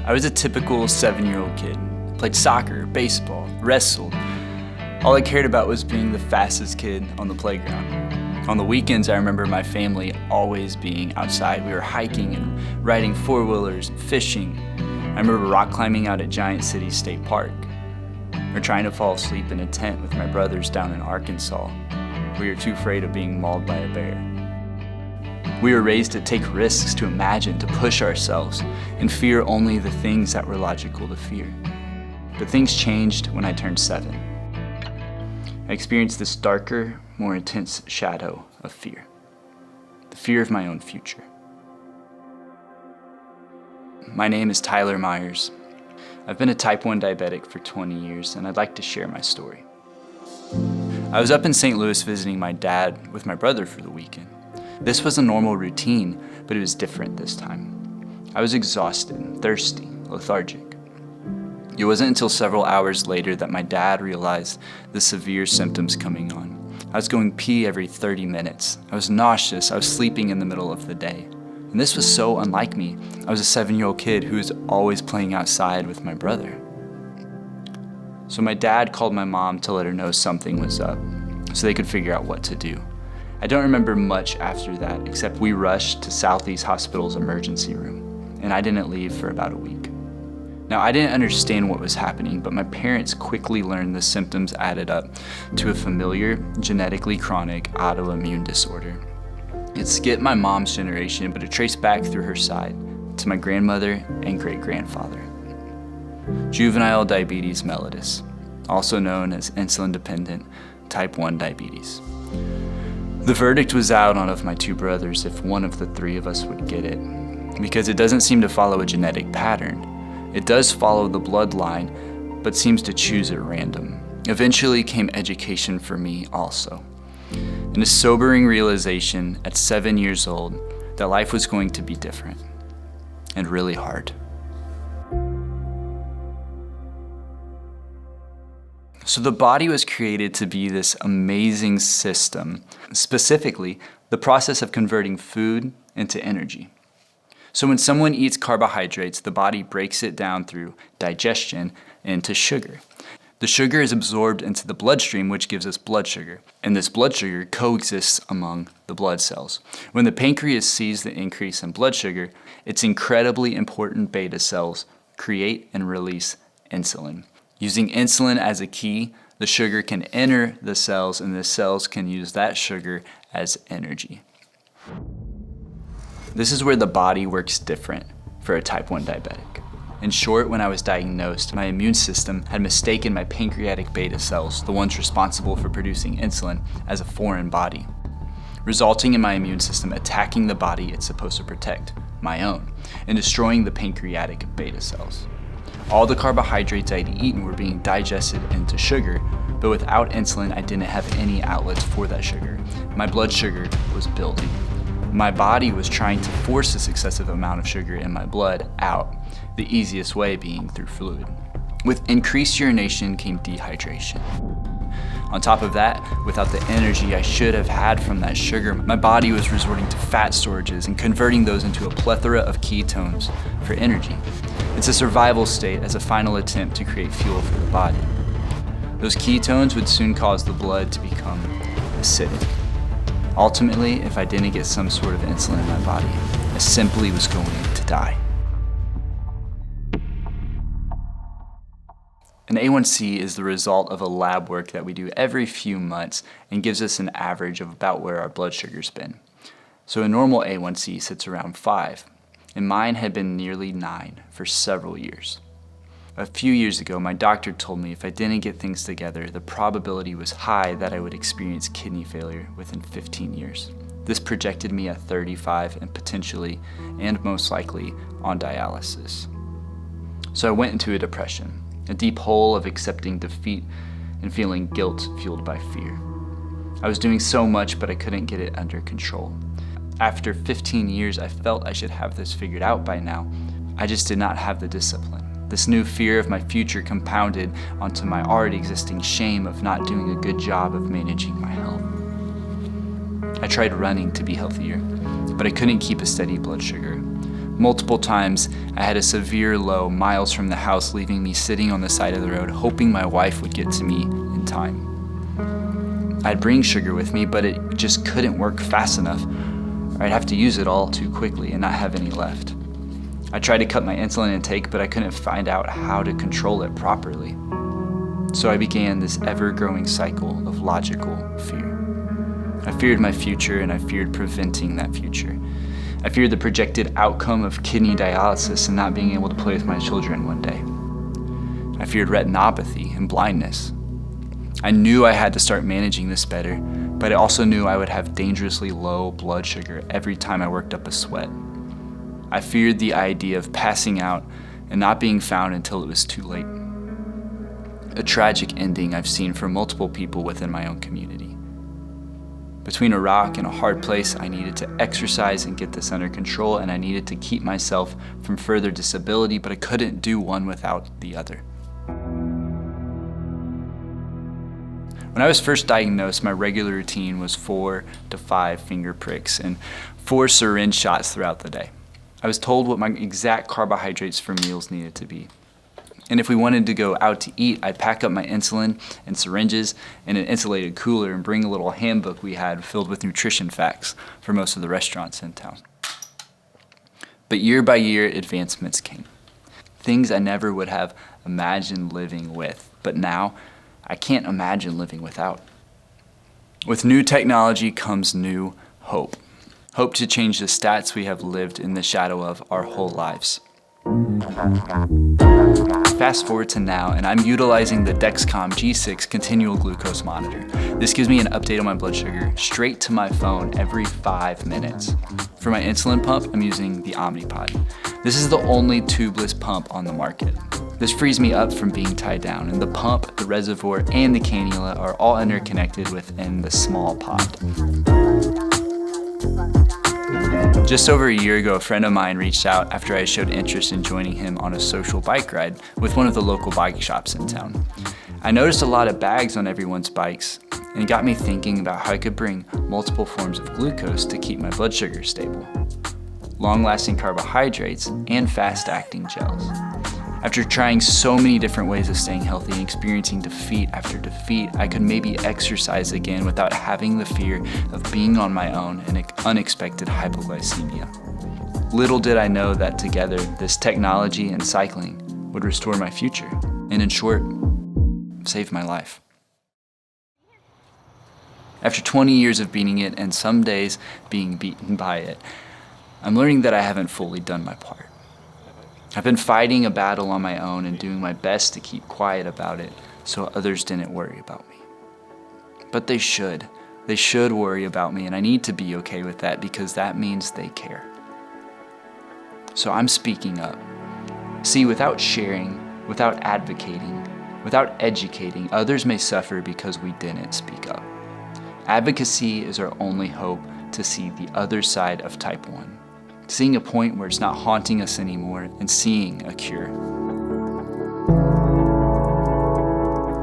I was a typical 7-year-old kid. Played soccer, baseball, wrestled. All I cared about was being the fastest kid on the playground. On the weekends, I remember my family always being outside. We were hiking and riding four-wheelers and fishing. I remember rock climbing out at Giant City State Park, or trying to fall asleep in a tent with my brothers down in Arkansas. We were too afraid of being mauled by a bear. We were raised to take risks, to imagine, to push ourselves, and fear only the things that were logical to fear. But things changed when I turned 7. I experienced this darker, more intense shadow of fear. The fear of my own future. My name is Tyler Myers. I've been a type 1 diabetic for 20 years, and I'd like to share my story. I was up in St. Louis visiting my dad with my brother for the weekend. This was a normal routine, but it was different this time. I was exhausted, thirsty, lethargic. It wasn't until several hours later that my dad realized the severe symptoms coming on. I was going pee every 30 minutes. I was nauseous. I was sleeping in the middle of the day. And this was so unlike me. I was a 7-year-old kid who was always playing outside with my brother. So my dad called my mom to let her know something was up, so they could figure out what to do. I don't remember much after that, except we rushed to Southeast Hospital's emergency room, and I didn't leave for about a week. Now, I didn't understand what was happening, but my parents quickly learned the symptoms added up to a familiar, genetically chronic autoimmune disorder. It skipped my mom's generation, but it traced back through her side to my grandmother and great-grandfather. Juvenile diabetes mellitus, also known as insulin-dependent type 1 diabetes. The verdict was out on of my 2 brothers if one of the 3 of us would get it, because it doesn't seem to follow a genetic pattern. It does follow the bloodline, but seems to choose at random. Eventually came education for me also, and a sobering realization at 7 years old that life was going to be different and really hard. So the body was created to be this amazing system, specifically the process of converting food into energy. So when someone eats carbohydrates, the body breaks it down through digestion into sugar. The sugar is absorbed into the bloodstream, which gives us blood sugar, and this blood sugar coexists among the blood cells. When the pancreas sees the increase in blood sugar, its incredibly important beta cells create and release insulin. Using insulin as a key, the sugar can enter the cells, and the cells can use that sugar as energy. This is where the body works different for a type 1 diabetic. In short, when I was diagnosed, my immune system had mistaken my pancreatic beta cells, the ones responsible for producing insulin, as a foreign body, resulting in my immune system attacking the body it's supposed to protect, my own, and destroying the pancreatic beta cells. All the carbohydrates I'd eaten were being digested into sugar, but without insulin, I didn't have any outlets for that sugar. My blood sugar was building. My body was trying to force this excessive amount of sugar in my blood out, the easiest way being through fluid. With increased urination came dehydration. On top of that, without the energy I should have had from that sugar, my body was resorting to fat storages and converting those into a plethora of ketones for energy. It's a survival state as a final attempt to create fuel for the body. Those ketones would soon cause the blood to become acidic. Ultimately, if I didn't get some sort of insulin in my body, I simply was going to die. An A1C is the result of a lab work that we do every few months and gives us an average of about where our blood sugar's been. So a normal A1C sits around 5, and mine had been nearly 9 for several years. A few years ago, my doctor told me if I didn't get things together, the probability was high that I would experience kidney failure within 15 years. This projected me at 35 and potentially, and most likely, on dialysis. So I went into a depression, a deep hole of accepting defeat and feeling guilt fueled by fear. I was doing so much, but I couldn't get it under control. After 15 years, I felt I should have this figured out by now. I just did not have the discipline. This new fear of my future compounded onto my already existing shame of not doing a good job of managing my health. I tried running to be healthier, but I couldn't keep a steady blood sugar. Multiple times, I had a severe low miles from the house, leaving me sitting on the side of the road, hoping my wife would get to me in time. I'd bring sugar with me, but it just couldn't work fast enough, or I'd have to use it all too quickly and not have any left. I tried to cut my insulin intake, but I couldn't find out how to control it properly. So I began this ever-growing cycle of logical fear. I feared my future, and I feared preventing that future. I feared the projected outcome of kidney dialysis and not being able to play with my children one day. I feared retinopathy and blindness. I knew I had to start managing this better, but I also knew I would have dangerously low blood sugar every time I worked up a sweat. I feared the idea of passing out and not being found until it was too late. A tragic ending I've seen for multiple people within my own community. Between a rock and a hard place, I needed to exercise and get this under control, and I needed to keep myself from further disability, but I couldn't do one without the other. When I was first diagnosed, my regular routine was 4 to 5 finger pricks and 4 syringe shots throughout the day. I was told what my exact carbohydrates for meals needed to be. And if we wanted to go out to eat, I'd pack up my insulin and syringes in an insulated cooler and bring a little handbook we had filled with nutrition facts for most of the restaurants in town. But year by year, advancements came. Things I never would have imagined living with, but now I can't imagine living without. With new technology comes new hope. Hope to change the stats we have lived in the shadow of our whole lives. Fast forward to now, and I'm utilizing the Dexcom G6 continual glucose monitor. This gives me an update on my blood sugar straight to my phone every 5 minutes. For my insulin pump, I'm using the Omnipod. This is the only tubeless pump on the market. This frees me up from being tied down, and the pump, the reservoir, and the cannula are all interconnected within the small pod. Just over a year ago, a friend of mine reached out after I showed interest in joining him on a social bike ride with one of the local bike shops in town. I noticed a lot of bags on everyone's bikes, and it got me thinking about how I could bring multiple forms of glucose to keep my blood sugar stable, long-lasting carbohydrates, and fast-acting gels. After trying so many different ways of staying healthy and experiencing defeat after defeat, I could maybe exercise again without having the fear of being on my own and unexpected hypoglycemia. Little did I know that together, this technology and cycling would restore my future, and in short, save my life. After 20 years of beating it and some days being beaten by it, I'm learning that I haven't fully done my part. I've been fighting a battle on my own and doing my best to keep quiet about it so others didn't worry about me. But they should. They should worry about me, and I need to be okay with that because that means they care. So I'm speaking up. See, without sharing, without advocating, without educating, others may suffer because we didn't speak up. Advocacy is our only hope to see the other side of type 1. Seeing a point where it's not haunting us anymore, and seeing a cure.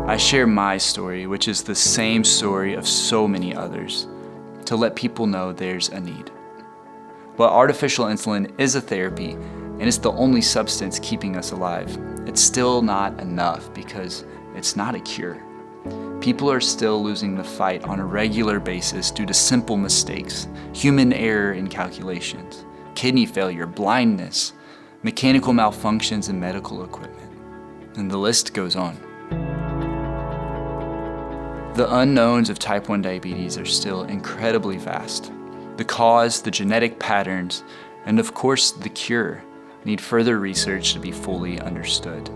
I share my story, which is the same story of so many others, to let people know there's a need. While artificial insulin is a therapy, and it's the only substance keeping us alive, it's still not enough because it's not a cure. People are still losing the fight on a regular basis due to simple mistakes, human error in calculations, kidney failure, blindness, mechanical malfunctions in medical equipment, and the list goes on. The unknowns of type 1 diabetes are still incredibly vast. The cause, the genetic patterns, and of course the cure need further research to be fully understood.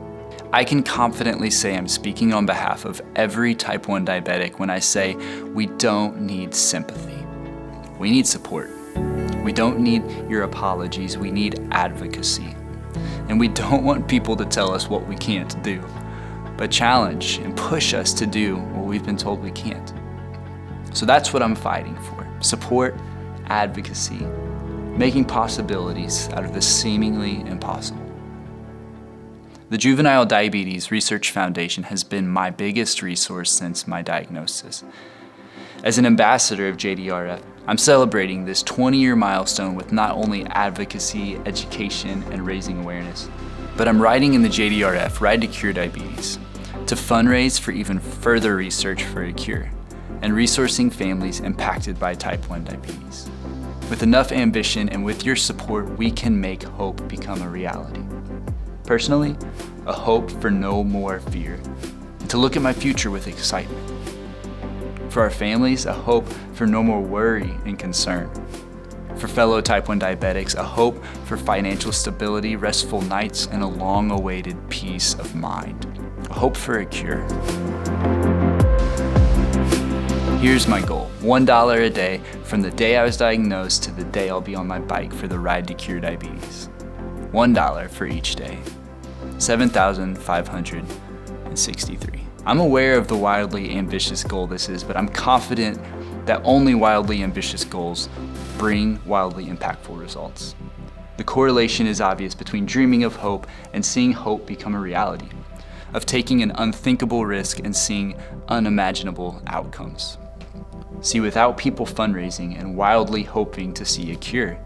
I can confidently say I'm speaking on behalf of every type 1 diabetic when I say we don't need sympathy. We need support. We don't need your apologies, we need advocacy. And we don't want people to tell us what we can't do, but challenge and push us to do what we've been told we can't. So that's what I'm fighting for. Support, advocacy, making possibilities out of the seemingly impossible. The Juvenile Diabetes Research Foundation has been my biggest resource since my diagnosis. As an ambassador of JDRF, I'm celebrating this 20-year milestone with not only advocacy, education, and raising awareness, but I'm riding in the JDRF, Ride to Cure Diabetes, to fundraise for even further research for a cure and resourcing families impacted by type 1 diabetes. With enough ambition and with your support, we can make hope become a reality. Personally, a hope for no more fear, and to look at my future with excitement. For our families, a hope for no more worry and concern. For fellow type 1 diabetics, a hope for financial stability, restful nights, and a long-awaited peace of mind. A hope for a cure. Here's my goal, $1 a day from the day I was diagnosed to the day I'll be on my bike for the Ride to Cure Diabetes. $1 for each day. 7,563. I'm aware of the wildly ambitious goal this is, but I'm confident that only wildly ambitious goals bring wildly impactful results. The correlation is obvious between dreaming of hope and seeing hope become a reality, of taking an unthinkable risk and seeing unimaginable outcomes. See, without people fundraising and wildly hoping to see a cure,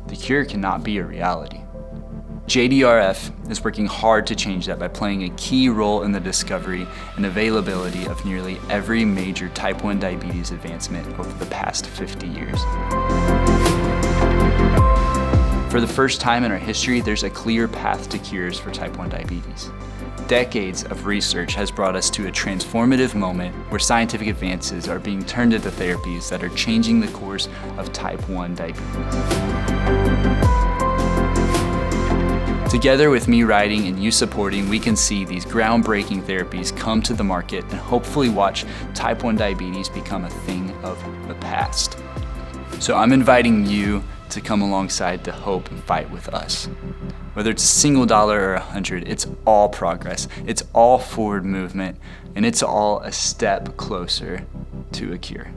the cure cannot be a reality. JDRF is working hard to change that by playing a key role in the discovery and availability of nearly every major type 1 diabetes advancement over the past 50 years. For the first time in our history, there's a clear path to cures for type 1 diabetes. Decades of research has brought us to a transformative moment where scientific advances are being turned into therapies that are changing the course of type 1 diabetes. Together with me riding and you supporting, we can see these groundbreaking therapies come to the market and hopefully watch type 1 diabetes become a thing of the past. So I'm inviting you to come alongside to hope and fight with us. Whether it's a single dollar or 100, it's all progress, it's all forward movement, and it's all a step closer to a cure.